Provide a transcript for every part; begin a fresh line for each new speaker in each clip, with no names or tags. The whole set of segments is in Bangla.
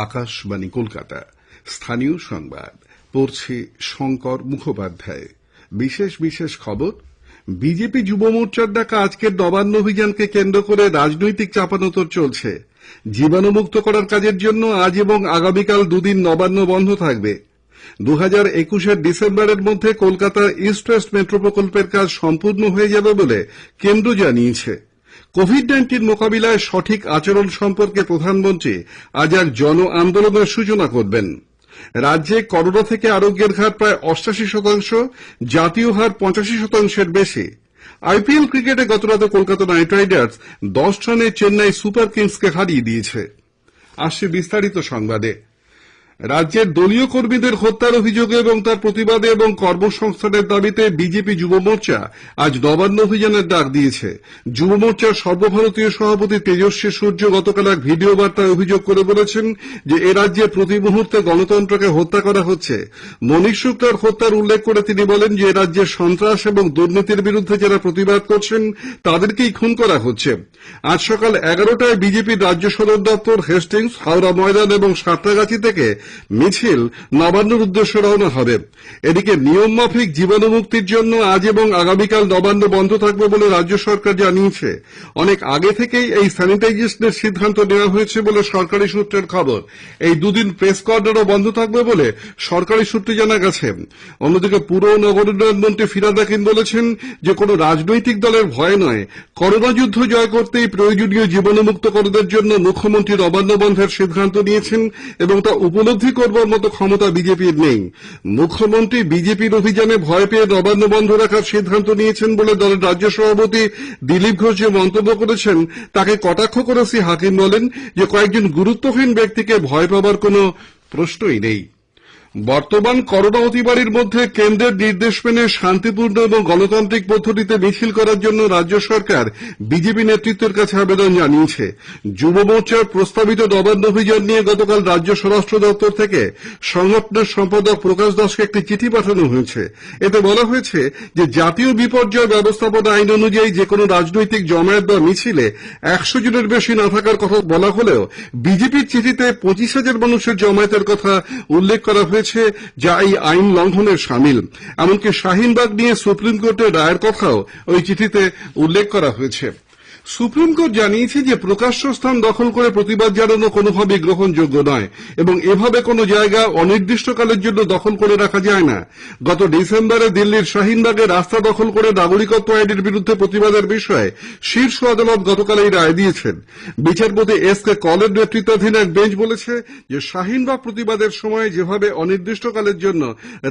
আকাশবাণী কলকাতা, স্থানীয় সংবাদ পড়ছে শঙ্কর মুখোপাধ্যায়। বিশেষ খবর। বিজেপি যুব মোর্চার ডাকা আজকের নবান্ন অভিযানকে কেন্দ্র করে রাজনৈতিক চাপানোতর চলছে। জীবাণুমুক্ত করার কাজের জন্য আজ এবং আগামীকাল দুদিন নবান্ন বন্ধ থাকবে। 2021 ডিসেম্বরের মধ্যে কলকাতার ইস্ট ওয়েস্ট মেট্রো প্রকল্পের কাজ সম্পূর্ণ হয়ে যাবে বলে কেন্দ্র জানিয়েছে। কোভিড-19 মোকাবিলায় সঠিক আচরণ সম্পর্কে প্রধানমন্ত্রী আজ এক জন আন্দোলনের সূচনা করবেন। রাজ্যে করোনা থেকে আরোগ্যের হার প্রায় 88%, জাতীয় হার 85%-এর বেশি। আইপিএল ক্রিকেটে গতরাতে কলকাতা নাইট রাইডার্স 10 রানে চেন্নাই সুপার কিংসকে হারিয়ে দিয়েছে। আসছে বিস্তারিত সংবাদে। রাজ্যের দলীয় কর্মীদের হত্যার অভিযোগে এবং তার প্রতিবাদে এবং কর্মসংস্থানের দাবিতে বিজেপি যুব মোর্চা আজ নবান্ন অভিযানের ডাক দিয়েছে। যুব মোর্চার সর্বভারতীয় সভাপতি তেজস্বী সূর্য গতকাল এক ভিডিও বার্তায় অভিযোগ করে বলেছেন যে এ রাজ্যে প্রতি মুহূর্তে গণতন্ত্রকে হত্যা করা হচ্ছে। মনীশ শুক্লার হত্যার উল্লেখ করে তিনি বলেন যে এ রাজ্যে সন্ত্রাস এবং দুর্নীতির বিরুদ্ধে যারা প্রতিবাদ করছেন তাদেরকেই খুন করা হচ্ছে। আজ সকাল 11টায় বিজেপির রাজ্য সদর দপ্তর, হেস্টিংস, হাওড়া ময়দান এবং সাঁতরাগাছি থেকে মিছিল নবান্নর উদ্দেশ্যে রওনা হবে। এদিকে নিয়ম মাফিক জীবাণুমুক্তির জন্য আজ এবং আগামীকাল নবান্ন বন্ধ থাকবে বলে রাজ্য সরকার জানিয়েছে। অনেক আগে থেকেই এই স্যানিটাইজেশনের সিদ্ধান্ত নেওয়া হয়েছে বলে সরকারি সূত্রের খবর। এই দুদিন প্রেস কর্নারও বন্ধ থাকবে বলে সরকারি সূত্রে জানা গেছে। অন্যদিকে পুর ও নগরোন্নয়ন মন্ত্রী ফিরহাদ হাকিম বলেছেন যে কোনো রাজনৈতিক দলের ভয় নয়, করোনা যুদ্ধ জয় করতেই প্রয়োজনীয় জীবাণুমুক্তকরণের জন্য মুখ্যমন্ত্রী নবান্ন বন্ধের সিদ্ধান্ত নিয়েছেন এবং তা উপলব্ধি করবার মতো ক্ষমতা বিজেপির নেই। মুখ্যমন্ত্রী বিজেপির অভিযানে ভয় পেয়ে নবান্ন বন্ধ রাখার সিদ্ধান্ত নিয়েছেন বলে দলের রাজ্য সভাপতি দিলীপ ঘোষ যে মন্তব্য করেছেন তাকে কটাক্ষ করে শ্রী হাকিম বলেন যে কয়েকজন গুরুত্বহীন ব্যক্তিকে ভয় পাবার কোনো প্রশ্নই নেই। বর্তমান করোনা অতিমারির মধ্যে কেন্দ্রের নির্দেশ মেনে শান্তিপূর্ণ এবং গণতান্ত্রিক পদ্ধতিতে মিছিল করার জন্য রাজ্য সরকার বিজেপি নেতৃত্বের কাছে আবেদন জানিয়েছে। যুব মোর্চার প্রস্তাবিত নবান্ন অভিযান নিয়ে গতকাল রাজ্য স্বরাষ্ট্র দপ্তর থেকে সংগঠনের সম্পাদক প্রকাশ দাসকে একটি চিঠি পাঠানো হয়েছে। এতে বলা হয়েছে যে জাতীয় বিপর্যয় ব্যবস্থাপনা আইন অনুযায়ী যেকোনো রাজনৈতিক জমায়েত বা মিছিলে 100 জনের বেশি না থাকার কথা বলা হলেও বিজেপির চিঠিতে 25,000 মানুষের জমায়েতের কথা উল্লেখ করা হয়েছে, যা এই আইন লঙ্ঘনের শামিল। এমনকি শাহিনবাগ নিয়ে সুপ্রিম কোর্টের রায়ের কথাও ওই চিঠিতে উল্লেখ করা হয়েছে। সুপ্রিম কোর্ট জানিয়েছে যে প্রকাশ্য স্থান দখল করে প্রতিবাদ জানানো কোনোভাবেই গ্রহণযোগ্য নয় এবং এভাবে কোনো জায়গা অনির্দিষ্টকালের জন্য দখল করে রাখা যায় না। গত ডিসেম্বরে দিল্লির শাহিনবাগে রাস্তা দখল করে নাগরিকত্ব আইনের বিরুদ্ধে প্রতিবাদের বিষয়ে শীর্ষ আদালত গতকাল এই রায় দিয়েছেন। বিচারপতি এস.কে কলের নেতৃত্বাধীন এক বেঞ্চ বলেছে যে শাহিনবাগ প্রতিবাদের সময় যেভাবে অনির্দিষ্টকালের জন্য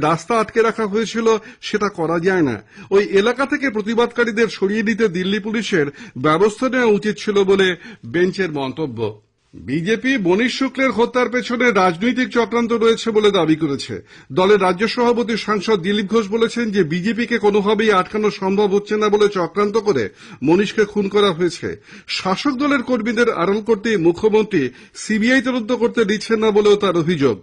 রাস্তা আটকে রাখা হয়েছিল সেটা করা যায় না। ওই এলাকা থেকে প্রতিবাদকারীদের সরিয়ে দিতে দিল্লি পুলিশের ব্যবস্থা নেওয়া উচিত ছিল বলে বেঞ্চের মন্তব্য। বিজেপি মনীশ শুক্লের হত্যার পেছনে রাজনৈতিক চক্রান্ত রয়েছে বলে দাবি করেছে। দলের রাজ্য সভাপতি সাংসদ দিলীপ ঘোষ বলেছেন যে বিজেপিকে কোনোভাবেই আটকানো সম্ভব হচ্ছে না বলে চক্রান্ত করে মনীশকে খুন করা হয়েছে। শাসক দলের কর্মীদের আড়াল করতেই মুখ্যমন্ত্রী সিবিআই তদন্ত করতে দিচ্ছেন না বলেও তার অভিযোগ।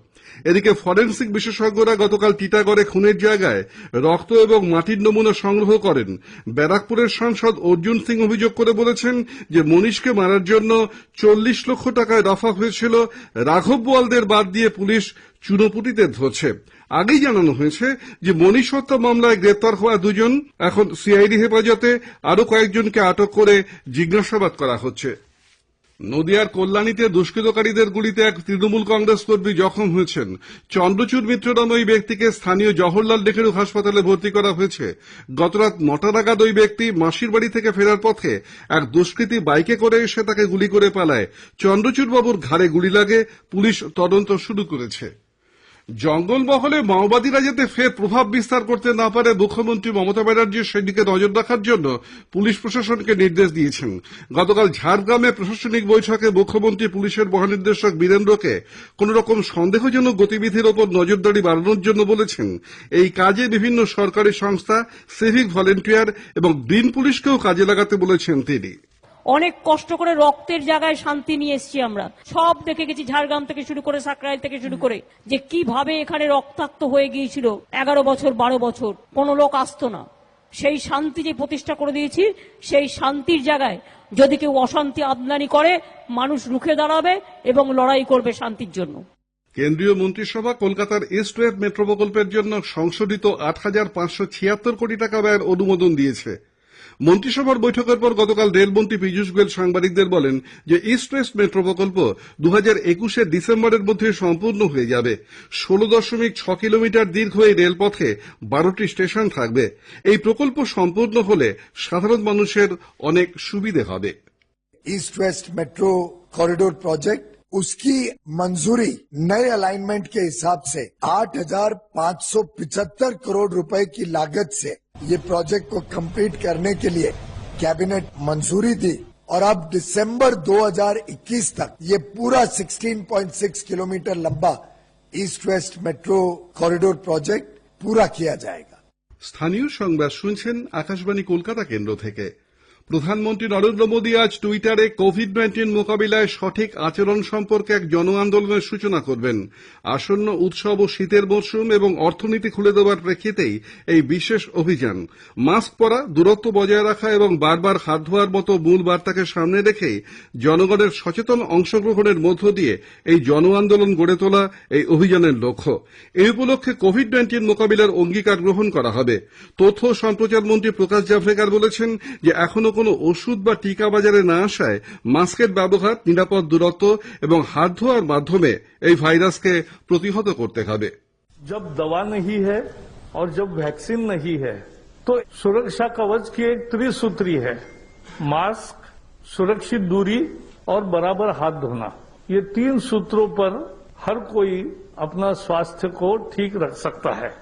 এদিকে ফরেন্সিক বিশেষজ্ঞরা গতকাল টিটাগড়ে খুনের জায়গায় রক্ত এবং মাটির নমুনা সংগ্রহ করেন। ব্যারাকপুরের সাংসদ অর্জুন সিং অভিযোগ করে বলেছেন যে মনীশকে মারার জন্য 40 লক্ষ টাকায় দফা হয়েছিল। রাঘব বোয়ালদের বাদ দিয়ে পুলিশ চুনোপুটিতে ধরছে। আগেই জানানো হয়েছে যে মনীশ হত্যা মামলায় গ্রেপ্তার হওয়া দুজন এখন সিআইডি হেফাজতে, আরও কয়েকজনকে আটক করে জিজ্ঞাসাবাদ করা হচ্ছে। নদিয়ার কল্যাণীতে দুষ্কৃতকারীদের গুলিতে এক তৃণমূল কংগ্রেস কর্মী জখম হয়েছেন। চন্দ্রচূড় মিত্র নামে ওই ব্যক্তিকে স্থানীয় জওহরলাল নেহেরু হাসপাতালে ভর্তি করা হয়েছে। গতরাত 9টা নাগাদ ওই ব্যক্তি মাসির বাড়ি থেকে ফেরার পথে এক দুষ্কৃতী বাইকে করে এসে তাকে গুলি করে পালায়। চন্দ্রচূড় বাবুর ঘাড়ে গুলি লাগে। পুলিশ তদন্ত শুরু করেছে। জঙ্গলমহলে মাওবাদীরা যাতে ফের প্রভাব বিস্তার করতে না পারে মুখ্যমন্ত্রী মমতা ব্যানার্জি সেদিকে নজর রাখার জন্য পুলিশ প্রশাসনকে নির্দেশ দিয়েছেন। গতকাল ঝাড়গ্রামে প্রশাসনিক বৈঠকে মুখ্যমন্ত্রী পুলিশের মহানির্দেশক বীরেন্দ্রকে কোন রকম সন্দেহজনক গতিবিধির ওপর নজরদারি বাড়ানোর জন্য বলেছেন। এই কাজে বিভিন্ন সরকারি সংস্থা, সিভিক ভলেন্টিয়ার এবং গ্রিন পুলিশকেও কাজে লাগাতে বলেছেন তিনি।
অনেক কষ্ট করে রক্তের জায়গায় শান্তি নিয়ে এসেছি আমরা। সব দেখে গেছি, ঝাড়গ্রাম থেকে শুরু করে সাকরাইল থেকে শুরু করে, যে কিভাবে এখানে রক্তাক্ত হয়ে গিয়েছিল 11 বছর 12 বছর কোনো লোক আসতো না। সেই শান্তি যে প্রতিষ্ঠা করে দিয়েছি, সেই শান্তির জায়গায় যদি কেউ অশান্তি আমদানি করে, মানুষ রুখে দাঁড়াবে এবং লড়াই করবে শান্তির জন্য।
কেন্দ্রীয় মন্ত্রিসভা কলকাতার ইস্ট ওয়েস্ট মেট্রো প্রকল্পের জন্য সংশোধিত ৮,৫৭৬ কোটি টাকা ব্যয়ের অনুমোদন দিয়েছে। মন্ত্রিসভার বৈঠকের পর গতকাল রেলমন্ত্রী পীযূষ গোয়েল সাংবাদিকদের বলেন যে ইস্ট ওয়েস্ট মেট্রো প্রকল্প ২০২১ ডিসেম্বরের মধ্যে সম্পূর্ণ হয়ে যাবে। ১৬.৬ কিলোমিটার দীর্ঘ এই রেলপথে ১২টি স্টেশন থাকবে। এই প্রকল্প সম্পূর্ণ হলে সাধারণ মানুষের অনেক সুবিধে হবে।
East west metro corridor project, उसकी मंजूरी नए अलाइनमेंट के हिसाब से 8,575 करोड़ रुपए की लागत से ये प्रोजेक्ट को कंप्लीट करने के लिए कैबिनेट मंजूरी दी और अब दिसंबर 2021 तक ये पूरा 16.6 किलोमीटर लंबा east west metro corridor project पूरा किया जाएगा।
স্থানীয় সংবাদ শুনছেন আকাশবাণী কলকাতা কেন্দ্র থেকে। প্রধানমন্ত্রী নরেন্দ্র মোদী আজ টুইটারে কোভিড-19 মোকাবিলায় সঠিক আচরণ সম্পর্কে এক জন আন্দোলনের সূচনা করবেন। আসন্ন উৎসব ও শীতের মরশুম এবং অর্থনীতি খুলে দেওয়ার প্রেক্ষিতেই এই বিশেষ অভিযান। মাস্ক পরা, দূরত্ব বজায় রাখা এবং বারবার হাত ধোয়ার মতো মূল বার্তাকে সামনে রেখেই জনগণের সচেতন অংশগ্রহণের মধ্য দিয়ে এই জন আন্দোলন গড়ে তোলা এই অভিযানের লক্ষ্য। এই উপলক্ষে কোভিড-19 মোকাবিলার অঙ্গীকার গ্রহণ করা হবে। তথ্য ও সম্প্রচার মন্ত্রী প্রকাশ জাভড়েকর বলেছেন যে এখনো কোনো ওষুধ বা টিকা বাজারে না আসায় মাস্কের ব্যবহার, নিরাপদ দূরত্ব এবং হাত ধোয়ার মাধ্যমে এই ভাইরাসকে প্রতিহত করতে হবে।
जब दवा नहीं है और जब वैक्सीन नहीं है तो सुरक्षा कवच की एक त्रिसूत्री है, मास्क, सुरक्षित दूरी और बराबर हाथ धोना। ये 3 सूत्रों पर हर कोई अपना स्वास्थ्य को ठीक रख सकता है।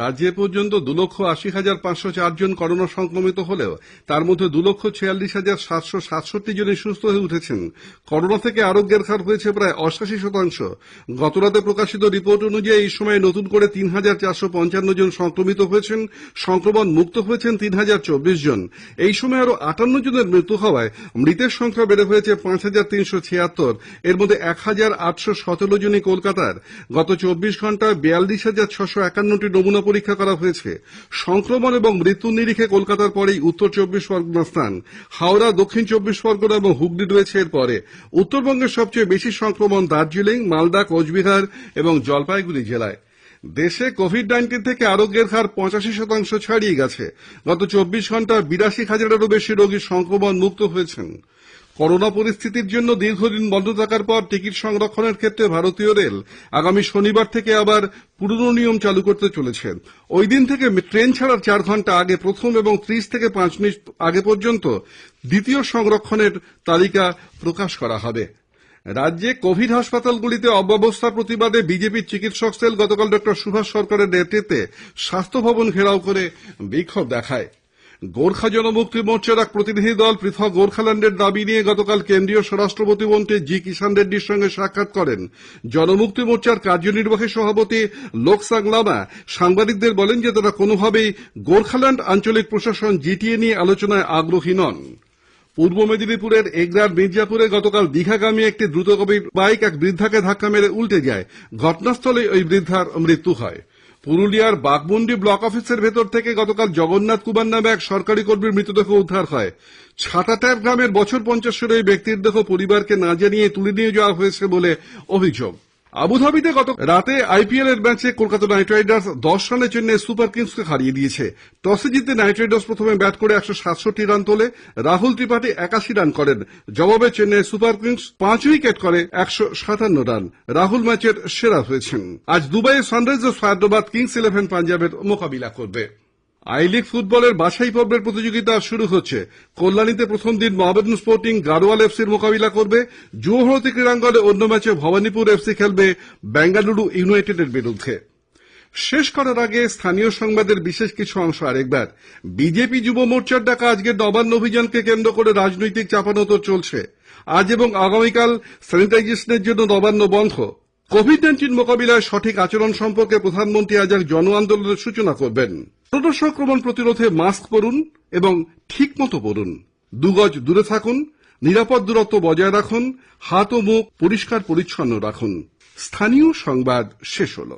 রাজ্যে পর্যন্ত 2,80,504 জন করোনা সংক্রমিত হলেও তার মধ্যে 2,46,767 জনই সুস্থ হয়ে উঠেছেন। করোনা থেকে আরোগ্যের হার হয়েছে প্রায় 88%। গতরাতে প্রকাশিত রিপোর্ট অনুযায়ী এই সময় নতুন করে 3,455 জন সংক্রমিত হয়েছেন। সংক্রমণ মুক্ত হয়েছেন 3,024 জন। এই সময় আরো 58 জনের মৃত্যু হওয়ায় মৃতের সংখ্যা বেড়ে হয়েছে 5,376। এর মধ্যে 1,817 জনই কলকাতার। গত 24 ঘন্টায় 42,651টি নমুনা পরীক্ষা করা হয়েছে। সংক্রমণ এবং মৃত্যুর নিরিখে কলকাতার পরেই উত্তর 24 পরগনার স্থান। হাওড়া, দক্ষিণ 24 পরগনা এবং হুগলি রয়েছে এর পরে। উত্তরবঙ্গের সবচেয়ে বেশি সংক্রমণ দার্জিলিং, মালদা, কোচবিহার এবং জলপাইগুড়ি জেলায়। দেশে কোভিড-19 থেকে আরোগ্যের হার 85% ছাড়িয়ে গেছে। গত 24 ঘন্টায় 82,000-এরও বেশি রোগী সংক্রমণ মুক্ত হয়েছেন। করোনা পরিস্থিতির জন্য দীর্ঘদিন বন্ধ থাকার পর টিকিট সংরক্ষণের ক্ষেত্রে ভারতীয় রেল আগামী শনিবার থেকে আবার পুরনো নিয়ম চালু করতে চলেছে। ওই দিন থেকে ট্রেন ছাড়ার 4 ঘন্টা আগে প্রথম এবং 30 থেকে 5 মিনিট আগে পর্যন্ত দ্বিতীয় সংরক্ষণের তালিকা প্রকাশ করা হবে। রাজ্যে কোভিড হাসপাতালগুলিতে অব্যবস্থার প্রতিবাদে বিজেপির চিকিৎসক সেল গতকাল ডক্টর সুভাষ সরকারের নেতৃত্বে স্বাস্থ্য ভবন ঘেরাও করে বিক্ষোভ দেখায়। গোর্খা জনমুক্তি মোর্চার এক প্রতিনিধি দল পৃথক গোর্খাল্যান্ডের দাবি নিয়ে গতকাল কেন্দ্রীয় স্বরাষ্ট্র প্রতিমন্ত্রী জি কিষাণ রেড্ডির সঙ্গে সাক্ষাৎ করেন। জনমুক্তি মোর্চার কার্যনির্বাহী সভাপতি লোকসাং লামা সাংবাদিকদের বলেন যে তারা কোনোভাবেই গোর্খাল্যান্ড আঞ্চলিক প্রশাসন জিটিএ নিয়ে আলোচনায় আগ্রহী নন। পূর্ব মেদিনীপুরের এগরার মির্জাপুরে গতকাল দীঘাগামী একটি দ্রুতগতির বাইক এক বৃদ্ধাকে ধাক্কা মেরে উল্টে যায়। ঘটনাস্থলে ওই বৃদ্ধার মৃত্যু হয়। পুরুলিয়ার বাঘমুন্ডি ব্লক অফিসের ভেতর থেকে গতকাল জগন্নাথ কুমার নামে এক সরকারি কর্মীর মৃতদেহ উদ্ধার হয়। ছাতাট্যাপ গ্রামের বছর 50 এই ব্যক্তির দেহ পরিবারকে না জানিয়ে তুলে নিয়ে যাওয়া হয়েছে বলে অভিযোগ। আবুধাবিতে গত রাতে আইপিএল এর ম্যাচে কলকাতা নাইট রাইডার্স 10 রানে চেন্নাই সুপার কিংসকে হারিয়ে দিয়েছে। টসে জিতে নাইট রাইডার্স প্রথমে ব্যাট করে 167 রান তোলে। রাহুল ত্রিপাঠী 81 রান করেন। জবাবে চেন্নাই সুপার কিংস 5 উইকেট করে 157 রান। রাহুল ম্যাচের সেরা হয়েছেন। আজ দুবাইয়ে সানরাইজার্স হায়দ্রাবাদ কিংস 11 পাঞ্জাবের মোকাবিলা করবে। আই লিগ ফুটবলের বাছাই পর্বের প্রতিযোগিতা শুরু হচ্ছে। কল্যাণীতে প্রথম দিন মোহামেডান স্পোর্টিং গাড়োয়াল এফসির মোকাবিলা করবে। যুবভারতী ক্রীড়াঙ্গনে অন্য ম্যাচে ভবানীপুর এফসি খেলবে বেঙ্গালুরু ইউনাইটেডের বিরুদ্ধে। শেষ করার আগে স্থানীয় সংবাদের বিশেষ কিছু অংশ আরেকবার। বিজেপি যুব মোর্চার ডাকা আজকের নবান্ন অভিযানকে কেন্দ্র করে রাজনৈতিক চাপানোতর চলছে। আজ এবং আগামীকাল স্যানিটাইজেশনের জন্য নবান্ন বন্ধ। কোভিড-19 মোকাবিলায় সঠিক আচরণ সম্পর্কে প্রধানমন্ত্রী আজ এক জন আন্দোলনের সূচনা করবেন। করোনা সংক্রমণ প্রতিরোধে মাস্ক পরুন এবং ঠিক মতো পরুন। 2 গজ দূরে থাকুন, নিরাপদ দূরত্ব বজায় রাখুন, হাত ও মুখ পরিষ্কার পরিচ্ছন্ন রাখুন। স্থানীয় সংবাদ শেষ হলো।